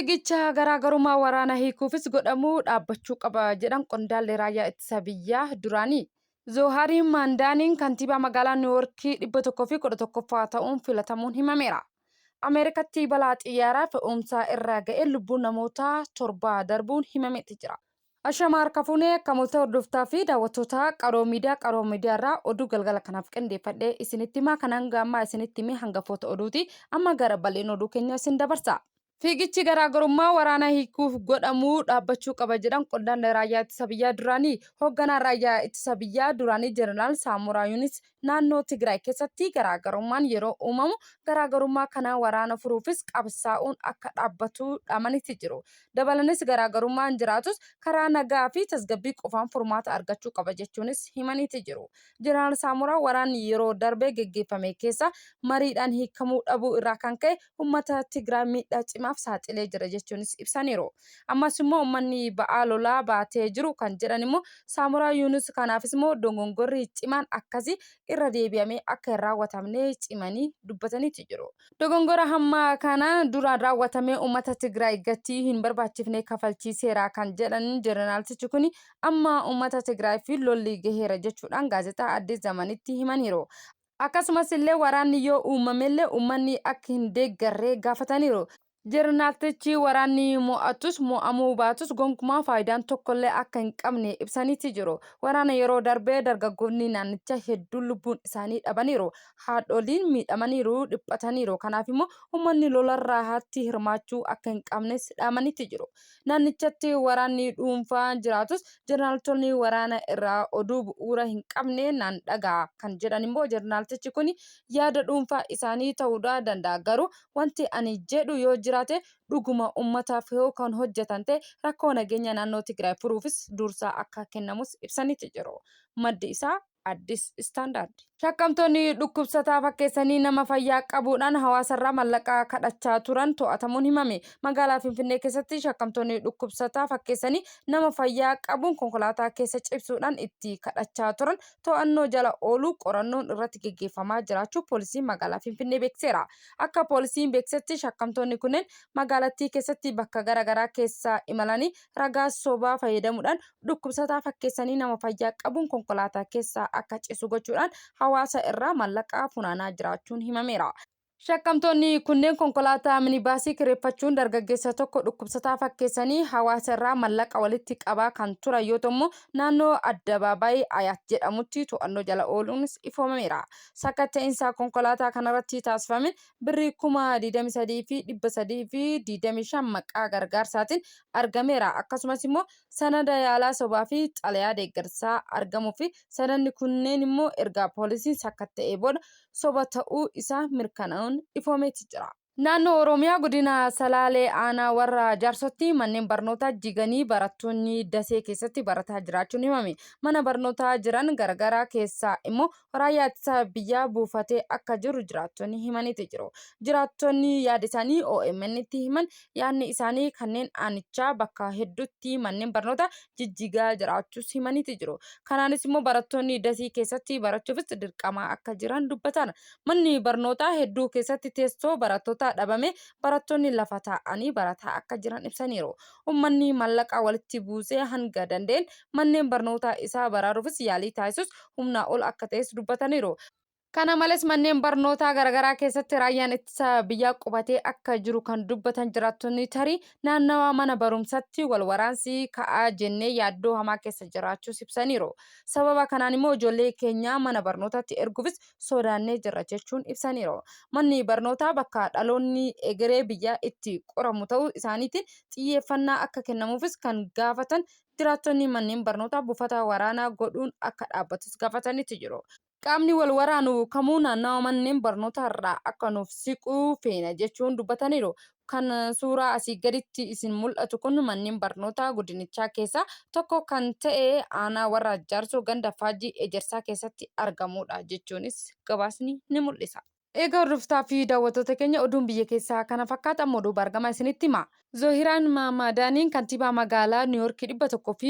Fiigicha garaagarummaa waraana hiikuufis godhamuu dhaabbachuu qaba jedhan qondaalli raayyaa ittisa biyyaa duraanii. Zoohaariin Maandaaniin kantiibaa magaalaa Niiwuorkii 111ffaa ta'uun filatamuun himameera. Ameerikatti balaa xiyyaaraa fe'umsaa irraa ga'e lubbuun namoota 7 darbuun himameeti jira. Ashamaar Kafunee akkamitti hordoftaa fi daawwattoota qaroo miidiyaa irraa oduu galgala kanaaf qindeeffadhee isinitti himaa kanaan gaammaa isinitti himee hangafoota oduuti amma gara bal'ina oduu keenya isin dabarsa. Fiigichi garaagarummaa waraana hiikuuf godhamuu dhaabbachuu qaba jedhan qondaalli raayyaa ittisa biyyaa duraanii. Hoogganaan raayyaa ittisa biyyaa duraanii Jeneraal Saamuraa Yuunis naannoo Tigraay keessatti garaagarummaan yeroo uumamu garaagarummaa kana waraana furuufis qabsaa'uun akka dhaabbatu dhaamanitti jiru. Dabalanis garaagarummaan jiraatus karaa nagaa fi tasgabbii qofaan furmaata argachuu qaba jechuunis himaniiti jiru. Jeneraal Saamuraa waraanni yeroo darbee geggeeffame keessa mariidhaan hiikamuu dhabuu irraa kan ka'e uummata Tigraay miidhaa cimaaf saaxilee jira jechuunis ibsaniiru. Ammas immoo uummanni ba'aa lolaa baatee jiru kan jedhan immoo Saamuraa Yuunis kanaafis immoo dogongorri cimaan akkasii irra deebi'amee akka hin raawwatamne cimanii dubbataniiti jiru. Dogongora hammaa kana duraan raawwatamee uummata Tigraay gatii hin barbaachifne kafalchiiseera kan jedhan jeneraaltichi kun amma uummata Tigraay fi lolli gaheera jechuudhaan gaazexaa Addis Zamanitti himaniiru. Akkasumas illee waraanni yoo uumamellee uummanni akka hin deeggarree gaafataniiru. Jeneraaltichi waraanni mo'atus mo'amuu baatus gonkumaa faayidaan tokkollee akka hin qabne ibsaniiti jiru. Waraana yeroo darbee dargaggoonni naannicha hedduun lubbuun isaanii dhabaniiru. Haadholiin miidhamaniiru, dhiphataniiru. Kanaaf immoo uummanni lolarraa hatti hirmaachuu akka hin qabnes dhaamaniiti jiru. Naannichatti waraanni dhuunfaa jiraatus jeneraaltonni waraana irraa oduu bu'uura hin qabne naan dhagaa kan jedhan immoo jeneraaltichi kun yaada dhuunfaa isaanii ta'uudhaa danda'a. Garuu wanti ani jedhu yoo jiraate dhuguma uummataaf yoo kan hojjetan ta'e rakkoo nageenya naannoo Tigraay furuufis dursaa akka kennamus ibsaniiti jiru. Maddi isaa Addis Standard. Shakkamtoonni dhukkubsataa fakkeessanii nama fayyaa qabuudhaan hawaasarraa mallaqa kadhachaa turan to'atamuun himame. Magaalaa Finfinnee keessatti shakkamtoonni dhukkubsataa fakkeessanii nama fayyaa qabuun konkolaataa keessa cibsuudhaan itti kadhachaa turan to'annoo jala ooluu qorannoon irratti gaggeeffamaa jiraachuu poolisiin magaalaa Finfinnee beekseera. Akka poolisiin beeksetti shakkamtoonni kunneen magaalattii keessatti bakka garaagaraa keessa imalanii ragaa sobaa fayyadamuudhaan dhukkubsataa fakkeessanii nama fayyaa qabuun konkolaataa keessa akka cisu gochuudhaan hawaasa irraa mallaqa funaanaa jiraachuun himameera. Shakkamtoonni kunneen konkolaataa minibaasii kireeffachuun dargaggeessa tokko dhukkubsataa fakkeessanii hawaasa irraa mallaqa walitti qabaa kan turan yoo ta'u naannoo Addabaabaayii Ayaat jedhamutti to'annoo jala ooluunis ifomameera. Sakatta'insa konkolaataa kanarratti taasifame birrii 23,325 maqaa gargaarsaatiin argameera. Akkasumas immoo sanada yaalaa sobaa fi xalayaa deeggarsaa argamuu fi sanadni kunneen immoo erga poolisiin sakatta'ee booda soba ta'uu isaa mirkanaa'uun ifoomeeti jira. Naannoo Oromiyaa godina Salaalee aanaa warra Jaarsotti manneen barnootaa jiganii barattoonni dasee keessatti barataa jiraachuun himame. Mana barnootaa jiran garagaraa keessaa immoo raayyaa ittisa biyyaa buufatee akka jiru jiraattonni himaniiti jiru. Jiraattonni yaada isaanii OMN'tti himan yaadni isaanii kanneen aanichaa bakka hedduutti manneen barnootaa jijjigaa jiraachuus himaniiti jiru. Kanaanis immoo barattoonni dasee keessatti barachuufis dirqamaa akka jiran dubbatan. Manni barnootaa hedduu keessatti teessoo barattoota dhabame barattoonni lafa taa'anii barataa akka jiran ibsaniiru. Uummanni mallaqa walitti buusee hanga danda'een manneen barnootaa isaa baraaruufis yaalii taasisus humnaa ol akka ta'es dubbataniiru. Kana malees manneen barnootaa garagaraa keessatti raayyaan ittisa biyyaa qubatee akka jiru kan dubbatan jiraattonni tarii naannawa mana barumsaatti wal waraansi ka'aa jennee yaaddoo hamaa keessa jiraachuus ibsaniiru. Sababa kanaan immoo ijoollee keenya mana barnootaatti erguufis sodaannee jirra jechuun ibsaniiru. Manni barnootaa bakka dhaloonni egeree biyyaa itti qoramu ta'uu isaaniitiin xiyyeeffannaa akka kennamuufis kan gaafatan jiraattonni manneen barnootaa buufata waraanaa godhuun akka dhaabbatus gaafataniiti jiru. Qaamni wal waraanu kamuu naannawa manneen barnootaa irraa akka nuuf siquu feena jechuun dubbataniiru. Kan suuraa asii gaditti isin mul'atu kun manneen barnootaa godinichaa keessaa tokko kan ta'e aanaa warra Jaarsoo ganda Faajii Ejersaa keessatti argamudha jechuunis gabaasni ni mul'isa. Egaa hordoftoota fi daawwattoota keenya oduun biyya keessaa kana fakkaata oduu bargama isinitti hima. Zohiraan Maamadaaniin kantiibaa magaalaa Niiwuorkii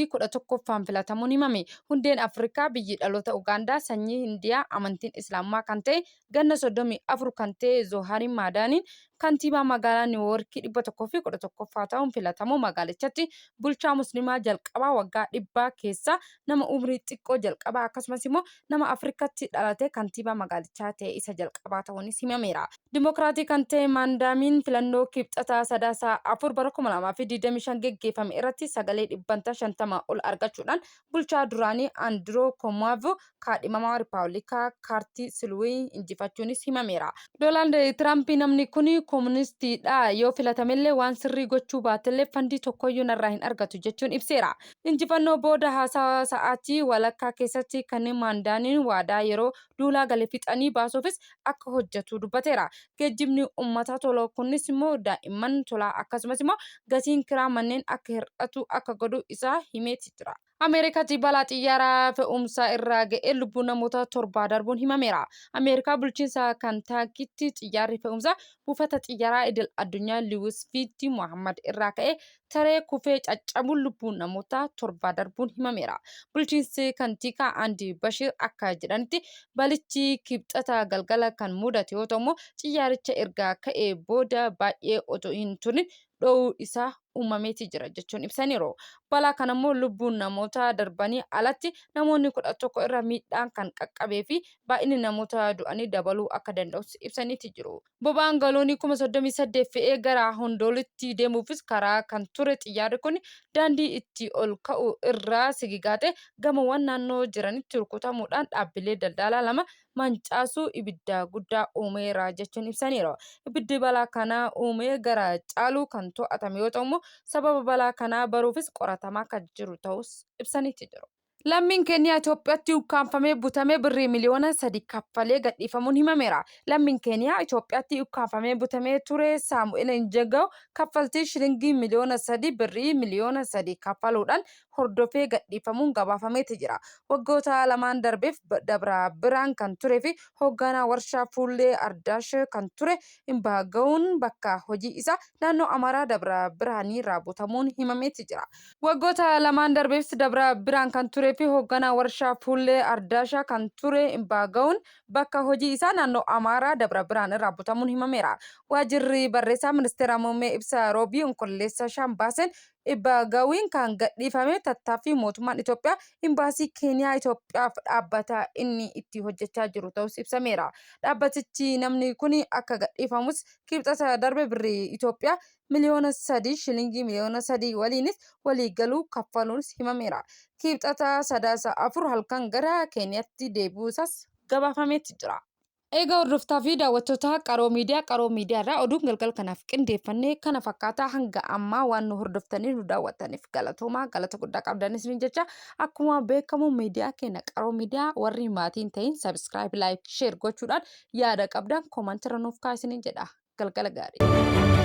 111ffaan filatamuun himame. Hundeen Afrikaa biyyi dhaloota Ugaandaa sanyii Hindiyaa amantiin Islaamaa kan ta'e ganna 34 kan ta'e Zohariin Maamadaaniin kantiibaa magaalaa Niiwuorkii 111ffaa ta'uun filatamu magaalichatti bulchaa musliimaa jalqabaa waggaa 100 keessa nama umrii xiqqoo jalqabaa akkasumas immoo nama Afrikaatti dhalate kantiibaa magaalichaa ta'e isa jalqabaa ta'uunis himameera. Dimokiraatii kan ta'e Maandaamiin filannoo kibxataa sadaasaa 4 bara 2025 geggeeffame irratti sagalee 50 ol argachuudhaan bulchaa duraanii Andiroo Komaavoo kaadhimamaa Riippaabilikaa Kaartii Silwii injifachuunis himameera. Doonaald Tiraamp namni kun koomunistiidha yoo filatamellee waan sirrii gochuu baatellee fandii tokkoyyuu narraa hin argatu jechuun ibseera. Injifannoo booda haasaa sa'aatii walakkaa keessatti kanneen Maandaamiin waadaa yeroo duulaa galee fixanii baasuufis akka hojjetu dubbateera. Geejjibni uummataa tola kunis immoo daa'imman tolaa akkasumas immoo gatiin kiraa manneen akka hir'atu akka godhu isaa himeeti jira. Ameerikaatti balaa xiyyaaraa fe'umsaa irraa ga'ee lubbuu namoota 7 darbuun himameera. Ameerikaa bulchiinsa Kantaakiitti xiyyaarri fe'umsaa buufata xiyyaaraa idil addunyaa Liwus Fiiti Muhammad irraa ka'ee taree kufee caccabuun lubbuu namoota 7 darbuun himameera. Bulchiinsi Kantiikaa Andi Bashir akka jedhanitti balichi kibxata galgala kan mudate yoo ta'u xiyyaaricha erga ka'ee booda baay'ee otoo hin turin dho'uu isaa uumameeti jira jechuun ibsaniiru. Balaa kanammoo lubbuun namoota darbanii alatti namoonni 11 irra miidhaan kan qaqqabee fi baay'inni namoota du'anii dabaluu akka danda'us ibsaniiti jiru. Boba'aan galoonii 38,000 fe'ee gara Hondoolitti deemuufis karaa kan ture xiyyaarri kun daandii itti ol ka'u irraa sigigaatee gamoowwan naannoo jiranitti rukutamuudhaan dhaabbilee daldalaa 2 mancaasuu ibidda guddaa uumeera jechuun ibsaniiru. Ibiddi balaa kanaa uumee gara caaluu kan to'atame yoo ta'u sababa balaa kanaa baruufis qoratamaa kan jiru ta'us ibsaniiti jiru. Lammiin Keeniyaa Itoophiyaatti ukkaanfamee butamee birrii miliyoona 3 kaffalee gadhiifamuun himameera. Lammiin Keeniyaa Itoophiyaatti ukkaanfamee butamee ture Saamu'eel Injagaw kaffaltii shilingii miliyoona 3 birrii miliyoona 3 kaffaluudhaan hordofee gadhiifamuun gabaafameeti jira. Waggoota lamaan darbeef dabra biraan kan turee fi hoogganaa warshaa fuullee Ardaash kan ture Injagawuun bakka hojii isaa naannoo Amaaraa dabra biraanii raabutamuun himameeti jira. Waggoota lamaan darbeef dabra biraan kan ture fi hoogganaa warshaa fuullee Ardaashaa kan ture Injagawuun bakka hojii isaa naannoo Amaaraa dabra biraan raabutamuun himameera. Waajjirri barreessaa ministeera muummee ibsa roobii onkolleessa 5 baaseen Injagawuun kan gadhiifame tattaaffii mootummaan Itoophiyaa imbaasii Keeniyaa Itoophiyaaf dhaabbata inni itti hojjechaa jiru ta'us ibsameera. Dhaabbatichi namni kun akka gadhiifamus kibxata darbe birrii Itoophiyaa miliyoona 3 shilingii miliyoona 3 waliinis waliigaluu kaffaluunis himameera. Kibxata sadaasa 4 halkan gara Keeniyaatti deebi'uusaas gabaafameeti jira. Egaa hordoftoota fi daawwattoota Qaroo Miidiyaa irraa oduun galgala kanaaf qindeeffannee kana fakkaataa hanga ammaa waan nu hordoftanii nu daawwattaniif galatoomaa galata guddaa qabdanis ni jecha akkuma beekamu miidiyaa keenya Qaroo Miidiyaa warri maatiin ta'in subscribe like share gochuudhaan yaada qabdan koomantii irra nuuf kaasanii jedha galgala gaarii.